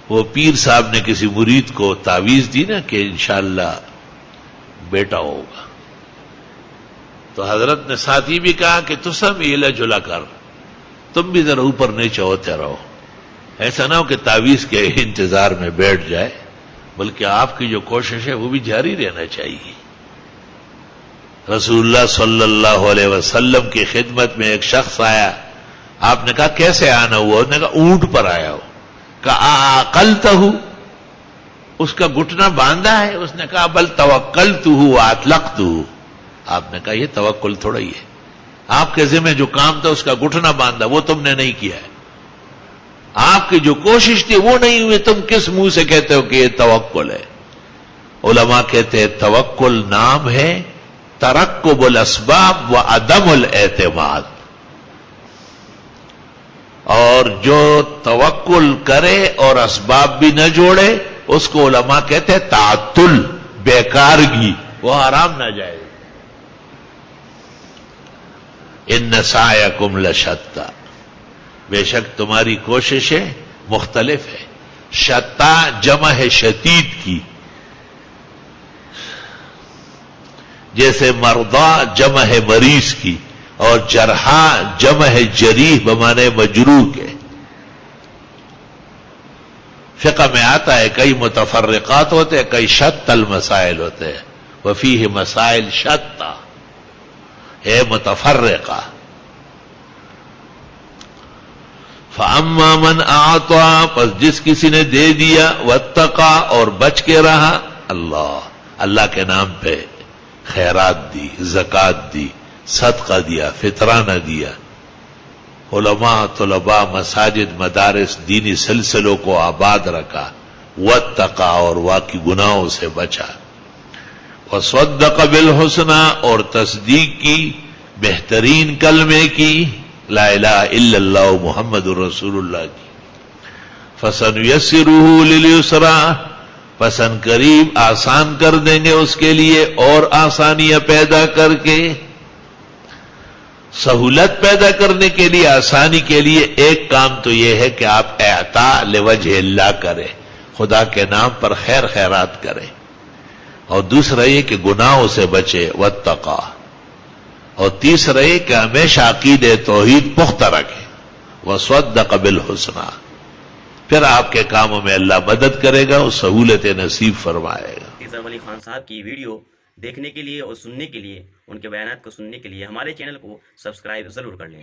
وہ پیر صاحب نے کسی مرید کو تعویذ دی نا کہ انشاءاللہ بیٹا ہوگا، تو حضرت نے ساتھ ہی بھی کہا کہ تو سب ہلا جلا کر تم بھی ذرا اوپر نیچے ہوتے رہو، ایسا نہ ہو کہ تعویذ کے انتظار میں بیٹھ جائے، بلکہ آپ کی جو کوشش ہے وہ بھی جاری رہنا چاہیے۔ رسول اللہ صلی اللہ علیہ وسلم کی خدمت میں ایک شخص آیا، آپ نے کہا کیسے آنا ہوا؟ اس نے کہا اونٹ پر آیا ہو۔ کہا عقلتہ، اس کا گھٹنا باندھا ہے؟ اس نے کہا بل توکلتہ واطلقتہ۔ آپ نے کہا یہ توکل تھوڑا ہی ہے، آپ کے ذمہ جو کام تھا اس کا گھٹنا باندھا، وہ تم نے نہیں کیا ہے، آپ کی جو کوشش تھی وہ نہیں ہوئی، تم کس منہ سے کہتے ہو کہ یہ توکل ہے؟ علماء کہتے ہیں توکل نام ہے ترکب الاسباب و عدم الاعتماد، اور جو توکل کرے اور اسباب بھی نہ جوڑے اس کو علماء کہتے ہیں تعطل، بیکارگی، وہ حرام نہ جائے۔ ان سعیکم لشتی، بے شک تمہاری کوششیں مختلف ہے۔ شتا جمع ہے شدید کی، جیسے مرضا جمع ہے مریض کی، اور جرحا جمع ہے جریح بمانے مجروح کے۔ فقہ میں آتا ہے کئی متفرقات ہوتے ہیں، کئی شتى المسائل ہوتے ہیں، وفیہ مسائل شتى ہے متفرقہ۔ فَأَمَّا مَنْ أَعْطَى، پس جس کسی نے دے دیا، وَاتَّقَى، اور بچ کے رہا، اللہ کے نام پہ خیرات دی، زکوٰۃ دی، صدقہ دیا، فطرانہ دیا، علماء، طلباء، مساجد، مدارس، دینی سلسلوں کو آباد رکھا، وَاتَّقَى، اور واقعی گناہوں سے بچا، وَصَدَّقَ بِالْحُسْنَى، اور تصدیق کی بہترین کلمے کی، لا الہ الا اللہ محمد الرسول اللہ کی، فَسَنُيَسِّرُهُ لِلْيُسْرَى، پس ان قریب آسان کر دیں گے اس کے لیے، اور آسانیاں پیدا کر کے، سہولت پیدا کرنے کے لیے، آسانی کے لیے ایک کام تو یہ ہے کہ آپ اعطاء لوجہ اللہ کریں، خدا کے نام پر خیر خیرات کریں، اور دوسرا یہ کہ گناہوں سے بچے، واتقا، اور تیسرا یہ کہ ہمیشہ عقید توحید پختہ رکھیں، وصدق بالحسنى، پھر آپ کے کاموں میں اللہ مدد کرے گا اور سہولت نصیب فرمائے گا۔ اظہر علی خان صاحب کی ویڈیو دیکھنے کے لیے اور سننے کے لیے، ان کے بیانات کو سننے کے لیے ہمارے چینل کو سبسکرائب ضرور کر لیں۔